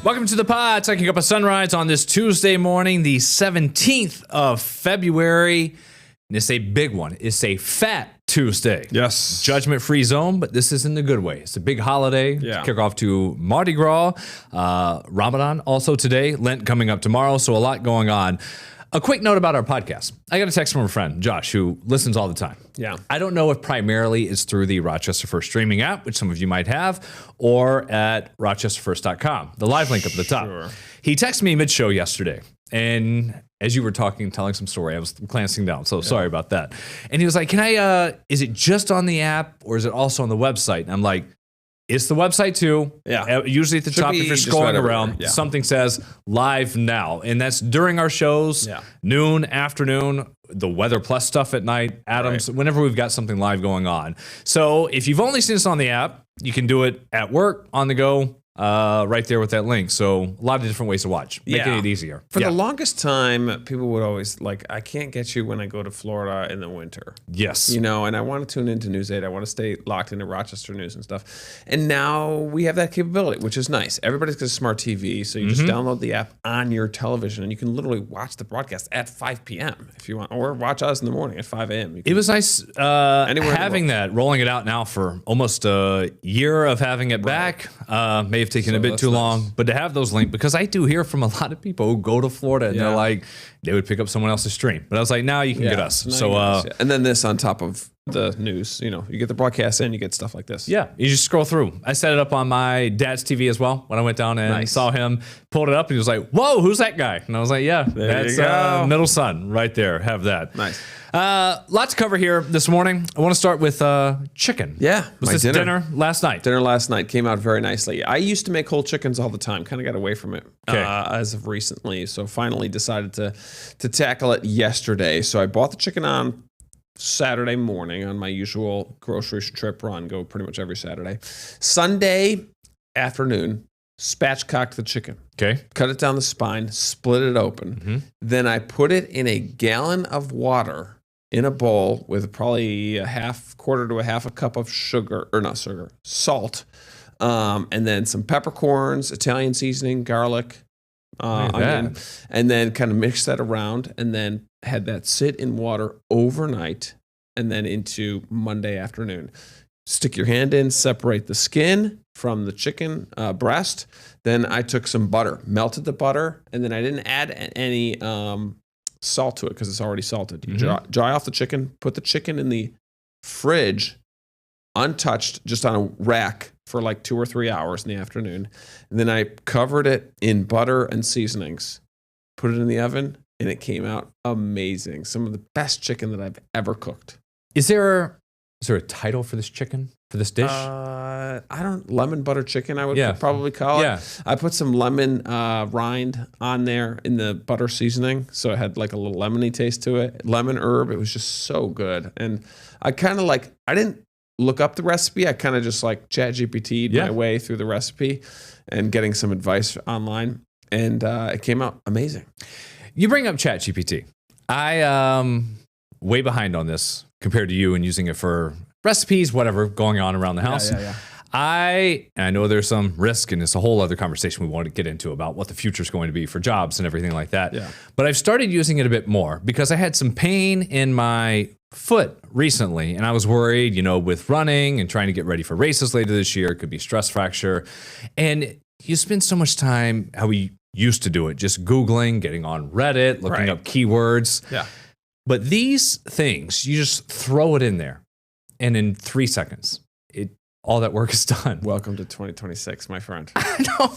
Welcome to the pod, taking up a sunrise on this Tuesday morning, the 17th of February. And it's a big one. It's a fat Tuesday. Yes. Judgment-free zone, but this is in the good way. It's a big holiday. Yeah. Kick off to Mardi Gras, Ramadan also today, Lent coming up tomorrow, so a lot going on. A quick note about our podcast. I got a text from a friend, Josh, who listens all the time. Yeah. I don't know if primarily it's through the Rochester First streaming app, which some of you might have, or at rochesterfirst.com, the live link up at the top. Sure. He texted me mid-show yesterday, and as you were talking, telling some story, I was glancing down, so sorry about that. And he was like, is it just on the app, or is it also on the website? And I'm like, it's the website too. Yeah. Usually at the Should top, be if you're just scrolling right around, everywhere. Yeah. something says live now. And that's during our shows, Yeah. noon, afternoon, the Weather Plus stuff at night, Adams, whenever we've got something live going on. So if you've only seen us on the app, you can do it at work, on the go, right there with that link. So a lot of different ways to watch, making it easier. For the longest time, people would always like, I can't get you when I go to Florida in the winter. Yes. You know, and I want to tune into News 8. I want to stay locked into Rochester news and stuff. And now we have that capability, which is nice. Everybody's got a smart TV, so you just download the app on your television, and you can literally watch the broadcast at 5 p.m. if you want, or watch us in the morning at 5 a.m. It was nice having that, rolling it out now for almost a year of having it back. May have taken a bit too long, but to have those linked, because I do hear from a lot of people who go to Florida and they're like, they would pick up someone else's stream. But I was like, now you can get us. So, and then this on top of the news, you know, you get the broadcast and you get stuff like this. yeah, you just scroll through. I set it up on my dad's TV as well when I went down and saw him, pulled it up, and he was like, whoa, who's that guy? And I was like, yeah, that's middle son right there. Have that. Nice. Lots to cover here this morning. I want to start with chicken. Yeah, Was my this dinner last night? Dinner last night came out very nicely. I used to make whole chickens all the time. Kind of got away from it as of recently. So finally decided to tackle it yesterday. So I bought the chicken on Saturday morning on my usual grocery trip run. Go pretty much every Saturday. Sunday afternoon, spatchcocked the chicken. Okay. Cut it down the spine, split it open. Then I put it in a gallon of water in a bowl with probably quarter to a half a cup of salt, and then some peppercorns, Italian seasoning, garlic, onion, and then kind of mix that around, and then had that sit in water overnight, and then into Monday afternoon. Stick your hand in, separate the skin from the chicken breast. Then I took some butter, melted the butter, and then I didn't add any salt to it because it's already salted. You dry off the chicken, put the chicken in the fridge, untouched, just on a rack for like 2 or 3 hours in the afternoon. And then I covered it in butter and seasonings, put it in the oven, and it came out amazing. Some of the best chicken that I've ever cooked. Is there a title for this chicken, for this dish? Lemon butter chicken, I would probably call it. Yeah. I put some lemon rind on there in the butter seasoning, so it had like a little lemony taste to it. Lemon herb, it was just so good. And I kind of I didn't look up the recipe. I kind of just like ChatGPT'd my way through the recipe and getting some advice online. And it came out amazing. You bring up ChatGPT. I way behind on this compared to you and using it for recipes, whatever, going on around the house. I know there's some risk, and it's a whole other conversation we want to get into about what the future is going to be for jobs and everything like that. Yeah. But I've started using it a bit more because I had some pain in my foot recently, and I was worried, with running and trying to get ready for races later this year, it could be stress fracture. And you spend so much time, how we used to do it, just Googling, getting on Reddit, looking up keywords. Yeah. But these things, you just throw it in there, and in 3 seconds, all that work is done. Welcome to 2026, my friend. No,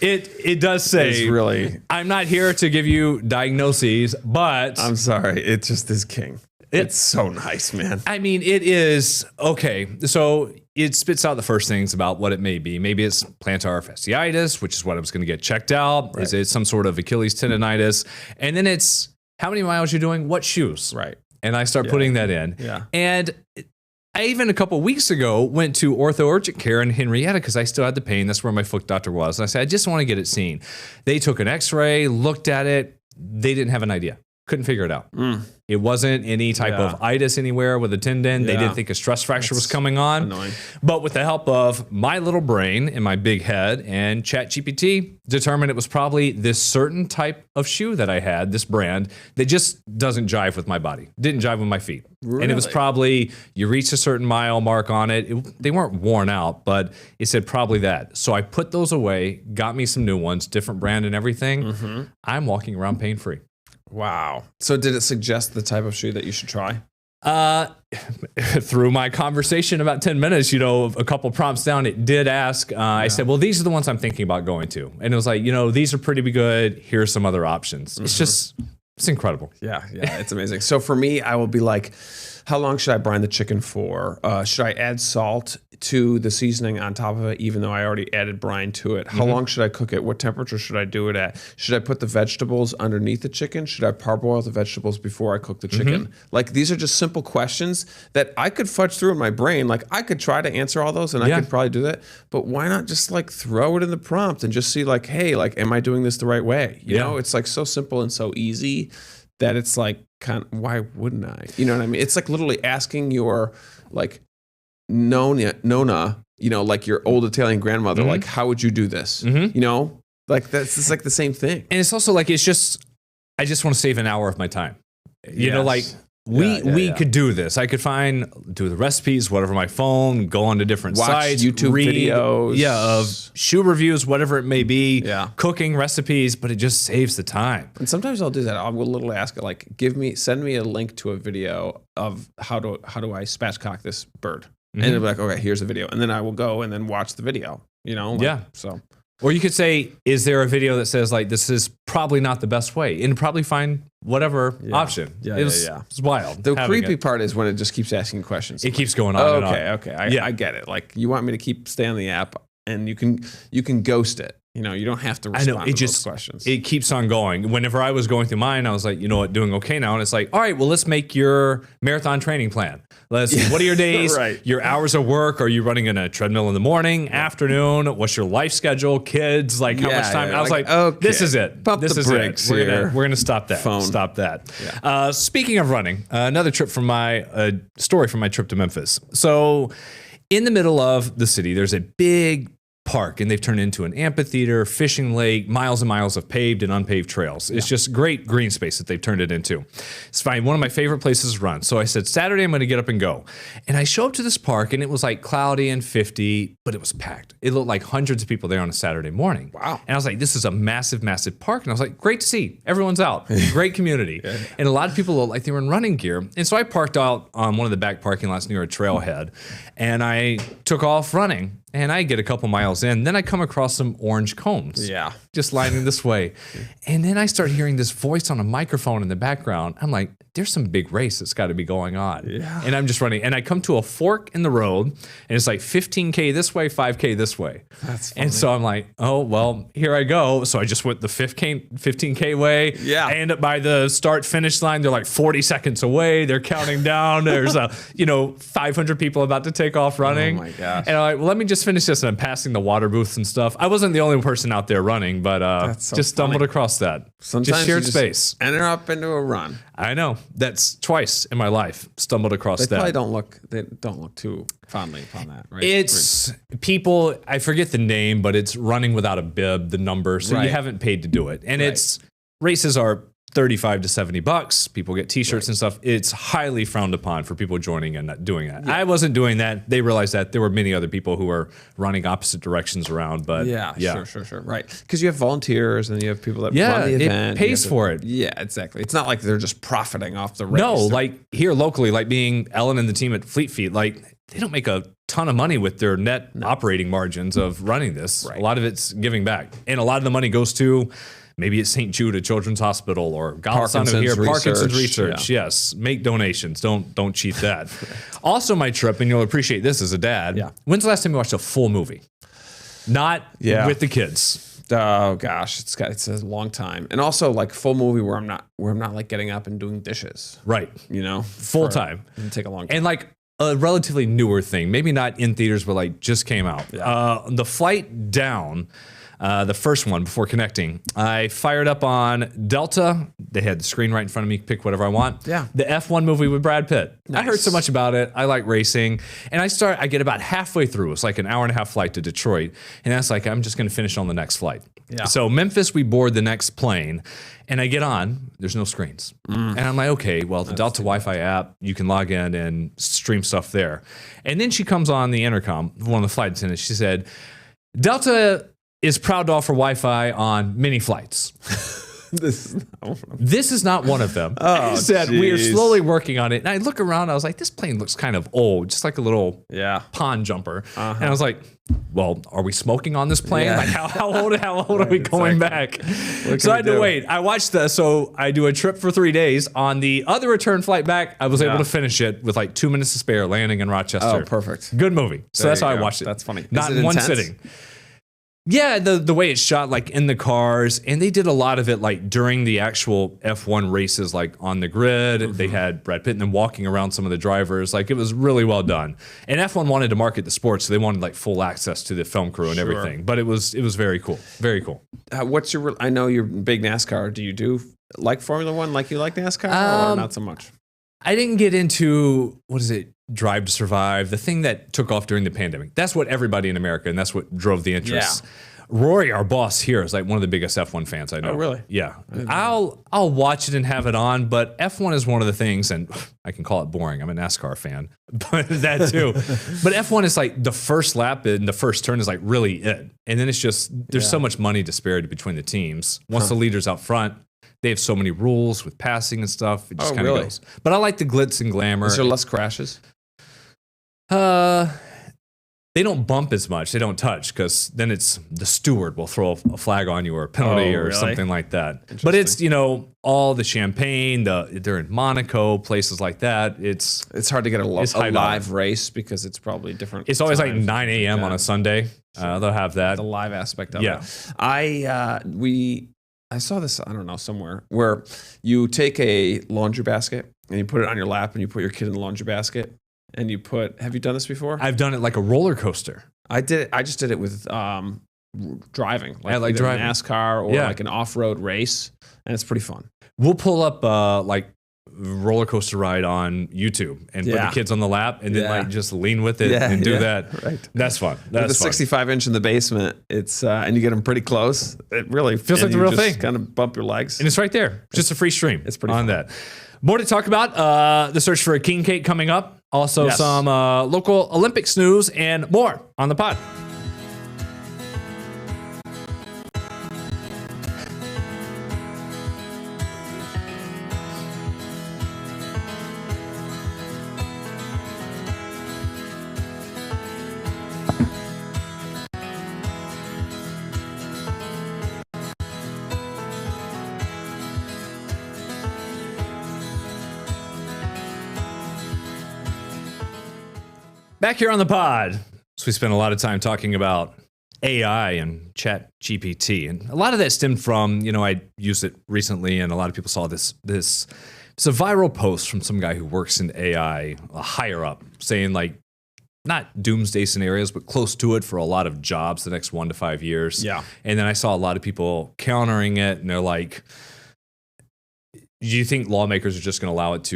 it does say, it's really, I'm not here to give you diagnoses, but I'm sorry, it just is king. It's so nice, man. I mean, it is, okay, so it spits out the first things about what it may be. Maybe it's plantar fasciitis, which is what I was going to get checked out. Right. Is it some sort of Achilles tendonitis? And then it's how many miles you're doing, what shoes. Right. And I start putting that in. Yeah. And I even a couple weeks ago went to Ortho Urgent Care in Henrietta because I still had the pain. That's where my foot doctor was. And I said, I just want to get it seen. They took an x-ray, looked at it. They didn't have an idea. Couldn't figure it out. It wasn't any type of itis anywhere with a tendon. They didn't think a stress fracture was coming on. Annoying. But with the help of my little brain and my big head and ChatGPT, determined it was probably this certain type of shoe that I had, this brand, that just doesn't jive with my body. Didn't jive with my feet. Really? And it was probably, you reached a certain mile mark on it. They weren't worn out, but it said probably that. So I put those away, got me some new ones, different brand and everything. I'm walking around pain-free. Wow. So did it suggest the type of shoe that you should try? Through my conversation about 10 minutes, a couple prompts down, it did ask, I said, well, these are the ones I'm thinking about going to. And it was like, these are pretty good. Here's some other options. It's incredible. Yeah, it's amazing. So for me, I will be like, how long should I brine the chicken for? Should I add salt to the seasoning on top of it, even though I already added brine to it? How long should I cook it? What temperature should I do it at? Should I put the vegetables underneath the chicken? Should I parboil the vegetables before I cook the chicken? Like, these are just simple questions that I could fudge through in my brain. Like, I could try to answer all those and I could probably do that. But why not just like throw it in the prompt and just see like, hey, like, am I doing this the right way? You know, it's like so simple and so easy that it's like, why wouldn't I? You know what I mean? It's like literally asking your like nona, like your old Italian grandmother, like, how would you do this? Like it's like the same thing. And it's also like, I just want to save an hour of my time. You know, like we could do this. I could do the recipes, whatever, my phone, go onto different sites, YouTube videos. Of shoe reviews, whatever it may be, cooking recipes, but it just saves the time. And sometimes I'll do that. I will literally ask it, like, send me a link to a video of how do I spatchcock this bird? And it'll be like, okay, here's the video. And then I will go and then watch the video, so. Or you could say, is there a video that says like, this is probably not the best way, and probably find whatever option. It's wild. The creepy part is when it just keeps asking questions. It keeps going on. Okay. I get it. Like, you want me to stay on the app, and you can ghost it. You don't have to respond to those questions. It keeps on going. Whenever I was going through mine, I was like, doing okay now. And it's like, all right, well, let's make your marathon training plan. What are your days, your hours of work? Are you running in a treadmill in the morning, afternoon? What's your life schedule? Kids, like how much time? I was like, okay, this is it. This is it. We're going to stop that. Stop that. Yeah. Speaking of running, another trip from my story from my trip to Memphis. So in the middle of the city, there's a big park, and they've turned into an amphitheater, fishing lake, miles and miles of paved and unpaved trails. It's just great green space that they've turned it into. It's fine. One of my favorite places to run. So I said, Saturday, I'm going to get up and go. And I show up to this park, and it was like cloudy and 50, but it was packed. It looked like hundreds of people there on a Saturday morning. Wow. And I was like, this is a massive, massive park. And I was like, great to see. Everyone's out. Great community. And a lot of people looked like they were in running gear. And so I parked out on one of the back parking lots near a trailhead, and I took off running. And I get a couple miles in, then I come across some orange cones. Yeah. Just lining this way. And then I start hearing this voice on a microphone in the background. I'm like, there's some big race that's got to be going on. Yeah. And I'm just running. And I come to a fork in the road, and it's like 15K this way, 5K this way. That's funny. And so I'm like, oh, well, here I go. So I just went the 15K way. Yeah. I end up by the start finish line. They're like 40 seconds away. They're counting down. There's 500 people about to take off running. Oh my gosh. And I'm like, well, let me just finish this. And I'm passing the water booths and stuff. I wasn't the only person out there running, but just stumbled acrook that. Sometimes just shared space. Enter up into a run. I know. That's twice in my life. Stumbled across that. They don't look too fondly upon that, right? It's people, I forget the name, but it's running without a bib, the number. So you haven't paid to do it. And it's races are $35 to $70. People get t-shirts and stuff. It's highly frowned upon for people joining and not doing that. Yeah. I wasn't doing that. They realized that there were many other people who were running opposite directions around, but sure. Right. Because you have volunteers and you have people that run the event. It pays for it. Yeah, exactly. It's not like they're just profiting off the race. No, like here locally, like being Ellen and the team at Fleet Feet, like they don't make a ton of money with their net operating margins of running this. Right. A lot of it's giving back. And a lot of the money goes to maybe it's St. Jude Children's Hospital or Parkinson's Research. Yeah. Yes, make donations. Don't cheat that. Also, my trip, and you'll appreciate this as a dad. Yeah. When's the last time you watched a full movie? Not with the kids. Oh gosh, it's a long time. And also like full movie where I'm not like getting up and doing dishes. Right. Full time. It'd take a long time. And like a relatively newer thing, maybe not in theaters, but like just came out. Yeah. The flight down. the first one before connecting. I fired up on Delta. They had the screen right in front of me. Pick whatever I want. Yeah. The F1 movie with Brad Pitt. Nice. I heard so much about it. I like racing. And I get about halfway through. It's like an hour and a half flight to Detroit. And that's like, I'm just going to finish on the next flight. Yeah. So Memphis, we board the next plane. And I get on, there's no screens. And I'm like, okay, well, the Delta Wi-Fi app, you can log in and stream stuff there. And then she comes on the intercom, one of the flight attendants. She said, Delta is proud to offer Wi-Fi on many flights. This is not one of them. Oh, She said, we are geez. slowly working on it. And I look around, I was like, this plane looks kind of old, just like a little pond jumper. And I was like, well, are we smoking on this plane? Yeah. Like how old are we going back? So I had to wait. I watched so I do a trip for 3 days. On the other return flight back, I was able to finish it with like 2 minutes to spare landing in Rochester. Oh, perfect. Good movie. So There that's you how I go. watched it. That's funny. Not Is it in one intense? sitting. Yeah, the way it's shot, like in the cars, and they did a lot of it like during the actual F1 races, like on the grid. They had Brad Pitt and them walking around some of the drivers. Like it was really well done. And F1 wanted to market the sport, so they wanted like full access to the film crew and everything. But it was very cool, very cool. What's your? I know you're big NASCAR. Do you do like Formula One? Like you like NASCAR, or not so much? I didn't get into Drive to Survive, the thing that took off during the pandemic. That's what everybody in America, and that's what drove the interest. Yeah. Rory, our boss here, is like one of the biggest F1 fans I know. Oh, really? Yeah. I'll watch it and have it on, but F1 is one of the things, and I can call it boring. I'm a NASCAR fan, but that too. But F1 is like the first lap and the first turn is like really it. And then it's just, there's so much money disparity between the teams. Once the leader's out front, they have so many rules with passing and stuff. It just kind of really? goes. But I like the glitz and glamour. Is there less crashes? They don't bump as much. They don't touch because then it's the steward will throw a flag on you or a penalty or really? something like that. But it's, all the champagne, they're in Monaco, places like that. It's hard to get a high live race because it's probably different. always like times. 9 a.m. on a Sunday. They'll have that. The live aspect of Yeah. it. I saw this, I don't know, somewhere where you take a laundry basket and you put it on your lap and you put your kid in the laundry basket and have you done this before? I've done it like a roller coaster. I did it. I just did it with driving, I like either driving. NASCAR or like an off-road race, and it's pretty fun. We'll pull up like roller coaster ride on YouTube and put the kids on the lap and then like just lean with it and do that. Right. That's fun. With That's the fun. 65-inch in the basement, it's and you get them pretty close. It really Feels like the real thing. Kind of bump your legs. And it's right there. Just a free stream. It's pretty on fun. that. More to talk about. The search for a king cake coming up. Also Yes. some local Olympics news and more on the pod. Back here on the pod, so we spent a lot of time talking about AI and Chat GPT, and a lot of that stemmed from, I used it recently, and a lot of people saw this. It's a viral post from some guy who works in AI, a higher up, saying like, not doomsday scenarios, but close to it for a lot of jobs the next 1 to 5 years. Yeah. And then I saw a lot of people countering it, and they're like, do you think lawmakers are just going to allow it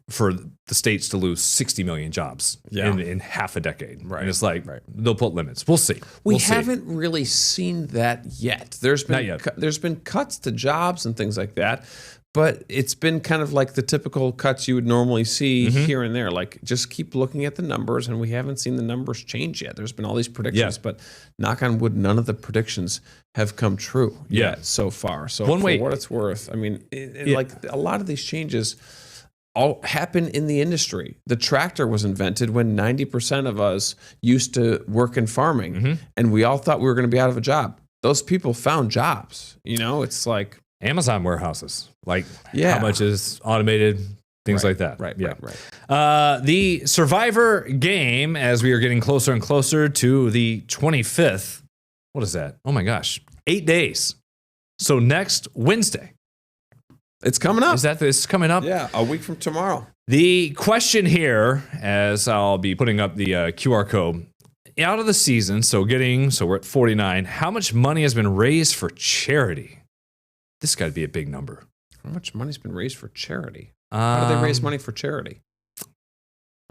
for the states to lose 60 million jobs in half a decade? Right. And it's like, they'll put limits. We'll see. We We'll see. haven't really seen that yet. There's been Not yet. There's been cuts to jobs and things like that, but it's been kind of like the typical cuts you would normally see here and there. Like just keep looking at the numbers, and we haven't seen the numbers change yet. There's been all these predictions, but knock on wood, none of the predictions have come true yet so far. So One for way- what it's worth, I mean, like a lot of these changes all happen in the industry. The tractor was invented when 90% of us used to work in farming, and we all thought we were going to be out of a job. Those people found jobs. It's like Amazon warehouses, like Yeah. how much is automated, things like that. Right. The Survivor game, as we are getting closer and closer to the 25th. What is that? Oh my gosh, 8 days. So next Wednesday. It's coming up. Is that this coming up? Yeah, a week from tomorrow. The question here, as I'll be putting up the QR code, out of the season, so we're at 49, how much money has been raised for charity? This got to be a big number. How much money's been raised for charity? How do they raise money for charity?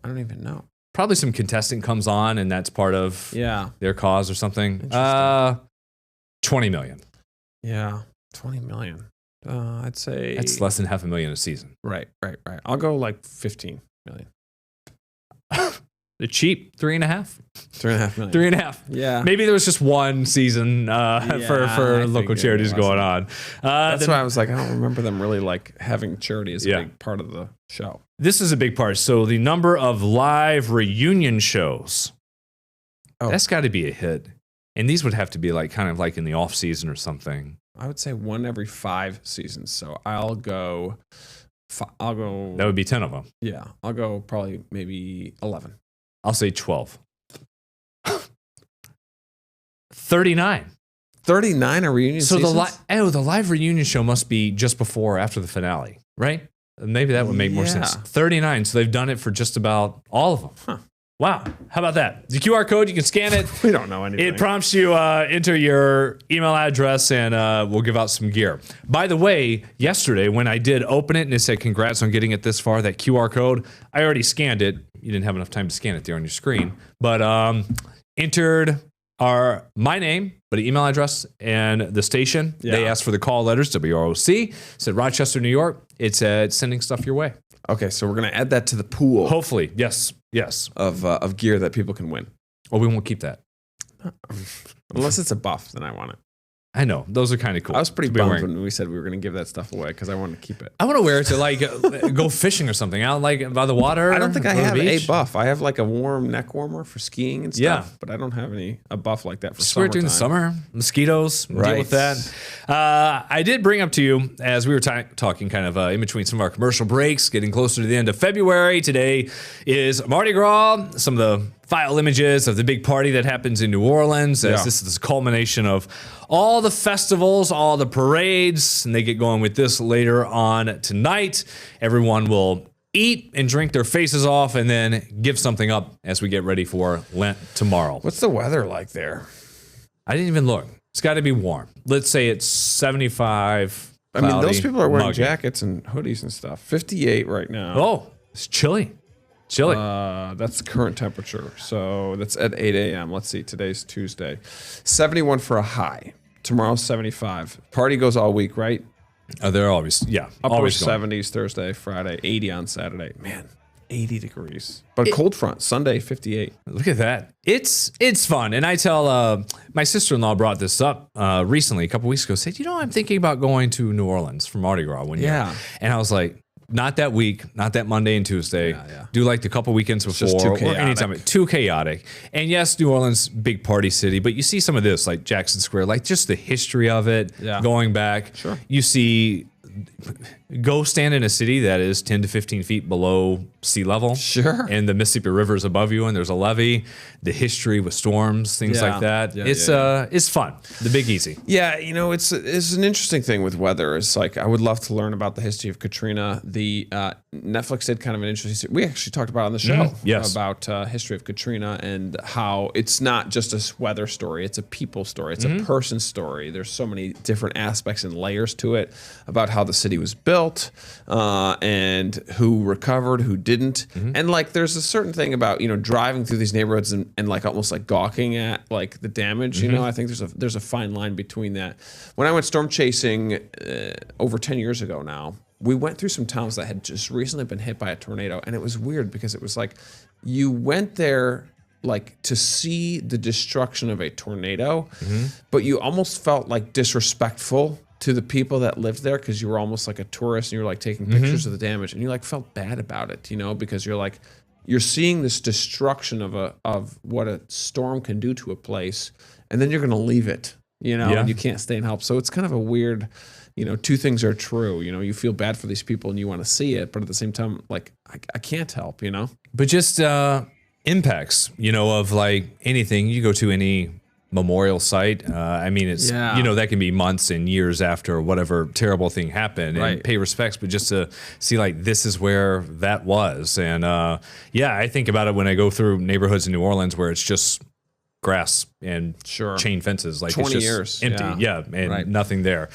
I don't even know. Probably some contestant comes on and that's part of their cause or something. 20 million. Yeah, 20 million. I'd say that's less than $500,000 a season. Right. I'll go like 15 million. They're cheap. 3.5. 3.5 million. 3.5. Yeah. Maybe there was just one season for local charities going on. That's why I was like, I don't remember them really like having charity as a big part of the show. This is a big part. So the number of live reunion shows, that's got to be a hit. And these would have to be like kind of like in the off season or something. I would say one every 5 seasons. So I'll go. That would be 10 of them. Yeah, I'll go probably maybe 11. I'll say 12. 39. 39 a reunion seasons? The live reunion show must be just before or after the finale, right? Maybe that would make more sense. 39. So they've done it for just about all of them. Huh. Wow. How about that? The QR code, you can scan it. We don't know anything. It prompts you enter your email address and we'll give out some gear. By the way, yesterday when I did open it and it said congrats on getting it this far, that QR code, I already scanned it. You didn't have enough time to scan it there on your screen. But entered my name, but an email address and the station. Yeah. They asked for the call letters, WROC. Said Rochester, New York. It said sending stuff your way. Okay, so we're going to add that to the pool. Hopefully, yes. Of gear that people can win. Well, we won't keep that. Unless it's a buff, then I want it. I know. Those are kind of cool. I was pretty bummed when we said we were going to give that stuff away because I wanted to keep it. I want to wear it to like go fishing or something out like by the water. I don't think I have a buff. I have like a warm neck warmer for skiing and stuff, but I don't have a buff like that for summertime. Wear it during the summer, mosquitoes, deal with that. I did bring up to you as we were talking kind of in between some of our commercial breaks, getting closer to the end of February. Today is Mardi Gras. Some of the file images of the big party that happens in New Orleans as this is the culmination of all the festivals, all the parades, and they get going with this later on tonight. Everyone will eat and drink their faces off and then give something up as we get ready for Lent tomorrow. What's the weather like there? I didn't even look. It's got to be warm. Let's say it's 75. I mean, those people are wearing jackets and hoodies and stuff. 58 right now. Oh, it's chilly. That's the current temperature. So that's at 8 a.m. Let's see. Today's Tuesday. 71 for a high. Tomorrow's 75. Party goes all week, right? They're always, always 70s Thursday, Friday, 80 on Saturday. Man, 80 degrees. But cold front, Sunday, 58. Look at that. It's fun. And I tell, my sister-in-law brought this up recently, a couple weeks ago, said, I'm thinking about going to New Orleans for Mardi Gras one year. Yeah. And I was like, not that week, not that Monday and Tuesday. Do like the couple weekends before. Just too chaotic. Or anytime. Too chaotic. And yes, New Orleans, big party city, but you see some of this, like Jackson Square, like just the history of it going back. Sure. You see, go stand in a city that is 10 to 15 feet below sea level. Sure. And the Mississippi River is above you and there's a levee. The history with storms, things like that. It's fun. The Big Easy. Yeah, it's an interesting thing with weather. It's like I would love to learn about the history of Katrina. The Netflix did kind of an interesting. We actually talked about it on the show about history of Katrina and how it's not just a weather story. It's a people story. It's a person story. There's so many different aspects and layers to it about how the city was built and who recovered, who didn't, and like there's a certain thing about driving through these neighborhoods and like almost like gawking at like the damage. I think there's a fine line between that. When I went storm chasing over 10 years ago now, we went through some towns that had just recently been hit by a tornado, and it was weird because it was like you went there like to see the destruction of a tornado, but you almost felt like disrespectful to the people that lived there because you were almost like a tourist and you were like taking pictures of the damage and you like felt bad about it, because you're seeing this destruction of what a storm can do to a place, and then you're going to leave it, and you can't stay and help. So it's kind of a weird, two things are true. You feel bad for these people and you want to see it, but at the same time, like I can't help, But just impacts, of like anything. You go to any memorial site. I mean, it's, that can be months and years after whatever terrible thing happened and pay respects, but just to see like, this is where that was. And I think about it when I go through neighborhoods in New Orleans where it's just grass and chain fences. Like 20 it's just years. empty. Yeah. And nothing there.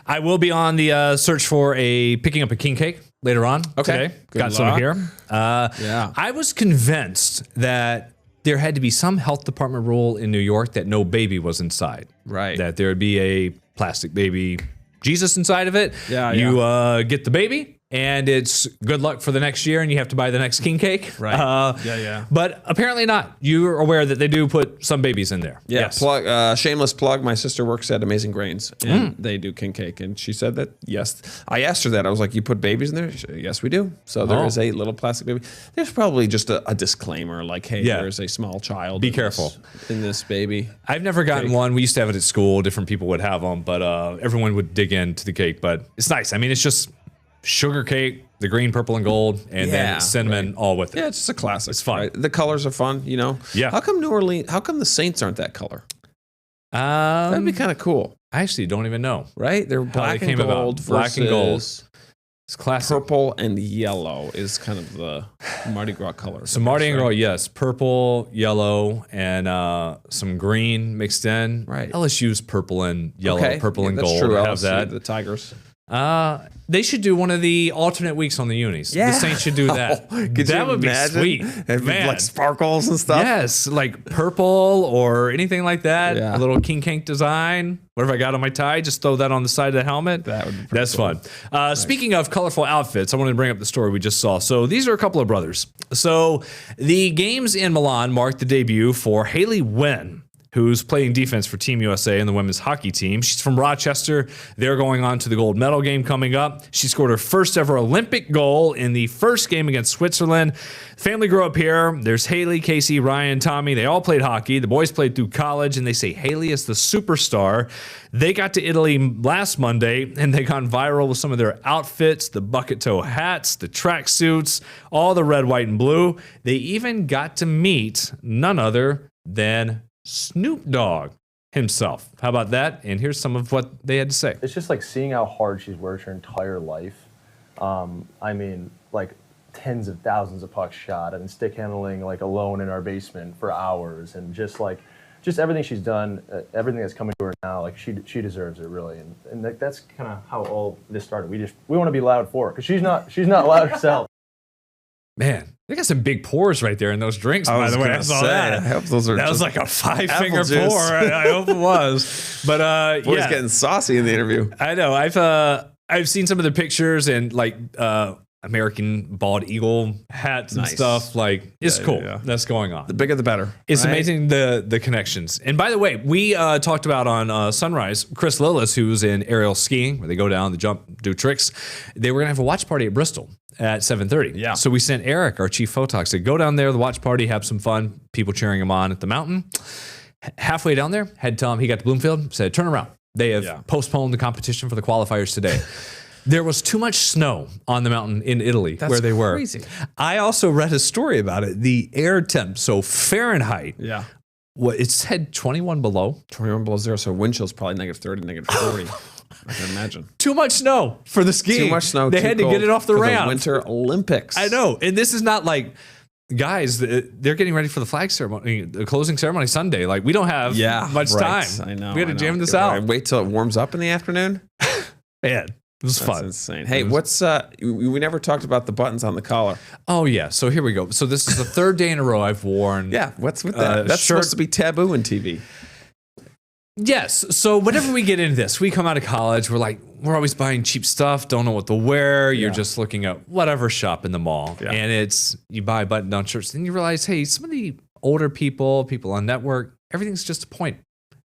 I will be on the search for picking up a king cake later on today. Got some here. I was convinced that there had to be some health department rule in New York that no baby was inside. Right. That there would be a plastic baby Jesus inside of it. You get the baby, and it's good luck for the next year, and you have to buy the next king cake. Right. But apparently not. You're aware that they do put some babies in there. Yeah. Yes. Shameless plug. My sister works at Amazing Grains, and they do king cake, and she said that yes. I asked her that. I was like, "You put babies in there?" She said, "Yes, we do." So there is a little plastic baby. There's probably just a disclaimer, like, "Hey, there's a small child. Be careful in this baby." I've never gotten one. We used to have it at school. Different people would have them, but everyone would dig into the cake. But it's nice. I mean, it's just sugar cake, the green, purple, and gold, and then cinnamon all with it. Yeah, it's just a classic. It's fun. Right? The colors are fun, you know? Yeah. How come New Orleans, how come the Saints aren't that color? That'd be kind of cool. I actually don't even know. Right? They're black and gold versus black and gold. It's classic. Purple and yellow is kind of the Mardi Gras color. So Mardi Gras, yes. Purple, yellow, and some green mixed in. Right. LSU's purple and yellow, purple and gold. True. Have that. The Tigers. They should do one of the alternate weeks on the unis. Yeah. The Saints should do that. That would be sweet. Man. Like sparkles and stuff. Yes, like purple or anything like that. Yeah. A little king cake design. Whatever I got on my tie, just throw that on the side of the helmet. That would be That's cool. fun. Speaking of colorful outfits, I wanted to bring up the story we just saw. So these are a couple of brothers. So the games in Milan marked the debut for Haley Wynn, who's playing defense for Team USA and the women's hockey team. She's from Rochester. They're going on to the gold medal game coming up. She scored her first ever Olympic goal in the first game against Switzerland. Family grew up here. There's Haley, Casey, Ryan, Tommy. They all played hockey. The boys played through college, and they say Haley is the superstar. They got to Italy last Monday, and they gone viral with some of their outfits, the bucket toe hats, the track suits, all the red, white, and blue. They even got to meet none other than Snoop Dogg himself. How about that? And here's some of what they had to say. It's just like seeing how hard she's worked her entire life. I mean, like tens of thousands of pucks shot and stick handling like alone in our basement for hours, and just everything she's done, everything that's coming to her now, like she deserves it really. And that's kind of how all this started. We want to be loud for her because she's not loud herself. Man, they got some big pours right there in those drinks, by the way. I saw that. I hope those are that was like a 5-finger pour. I hope it was. But Boy's getting saucy in the interview. I know. I've seen some of the pictures and like American bald eagle hats and stuff. Like it's cool. That's going on. The bigger the better. It's amazing the connections. And by the way, we talked about on Sunrise, Chris Lillis, who's in aerial skiing, where they go down, the jump, do tricks. They were gonna have a watch party at Bristol at 7:30. Yeah. So we sent Eric, our chief photog, said go down there, the watch party, have some fun. People cheering him on at the mountain. Halfway down there, had to tell him he got to Bloomfield. Said turn around. They have postponed the competition for the qualifiers today. There was too much snow on the mountain in Italy where they were. Crazy. I also read a story about it. The air temp, so Fahrenheit. Yeah. What it said 21 below. 21 below zero. So wind chill's probably -30, -40. I can imagine. Too much snow for the skiing. Too much snow. They had to get it off the ramp. The Winter Olympics. I know. And this is not like, guys, they're getting ready for the flag ceremony, the closing ceremony Sunday. Like, we don't have much time. I know. We got to jam this out. Wait till it warms up in the afternoon. Man, it was That's fun. insane. Hey, what's we never talked about the buttons on the collar. Oh yeah, so here we go. So this is the third day in a row I've worn. Yeah, what's with that? That's supposed to be taboo in TV. Yes. So whenever we get into this, we come out of college, we're always buying cheap stuff, don't know what to wear. You're just looking at whatever shop in the mall. Yeah. And you buy button-down shirts, then you realize, hey, some of the older people on network, everything's just a point.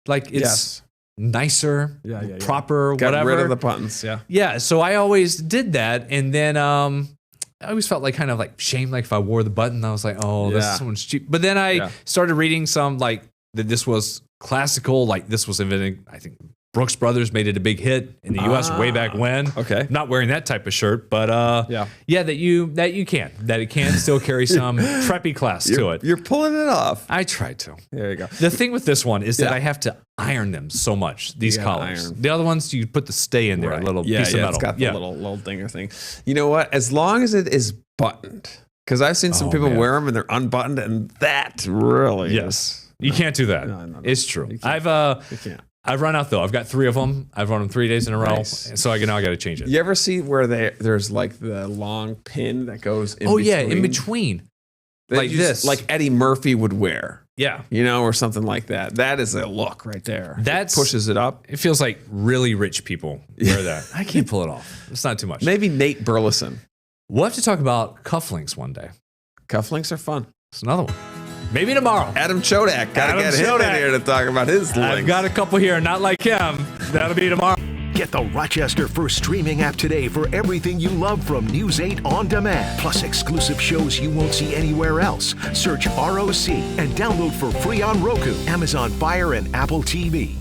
Like it's nicer, proper, Got whatever. rid of the buttons. Yeah. Yeah. So I always did that. And then I always felt like kind of like shame, like if I wore the button, I was like, oh, this is someone's cheap. But then I started reading some like that this was classical, like this was invented, I think Brooks Brothers made it a big hit in the US way back when. Okay. Not wearing that type of shirt, but that it can still carry some preppy class to it. You're pulling it off. I tried to. There you go. The thing with this one is that I have to iron them so much, these collars. The other ones, you put the stay in there, a little piece of metal. It's got the little dinger thing. You know what? As long as it is buttoned, because I've seen some people wear them and they're unbuttoned, and that really is. You can't do that. No. It's true. You I've can't. run out though. I've got 3 of them. I've run them 3 days in a row. Nice. So now I got to change it. You ever see where there's like the long pin that goes in Oh yeah, between? in between. That Like this. like Eddie Murphy would wear, Yeah. or something like that. That is a look right there. That's- It pushes it up. It feels like really rich people wear that. I can't pull it off. It's not too much. Maybe Nate Burleson. We'll have to talk about cufflinks one day. Cufflinks are fun. It's another one. Maybe tomorrow. Adam Chodak. Gotta Adam get him Chodak. in here to talk about his I've links. got a couple here, not like him. That'll be tomorrow. Get the Rochester First streaming app today for everything you love from News 8 On Demand. Plus exclusive shows you won't see anywhere else. Search ROC and download for free on Roku, Amazon Fire, and Apple TV.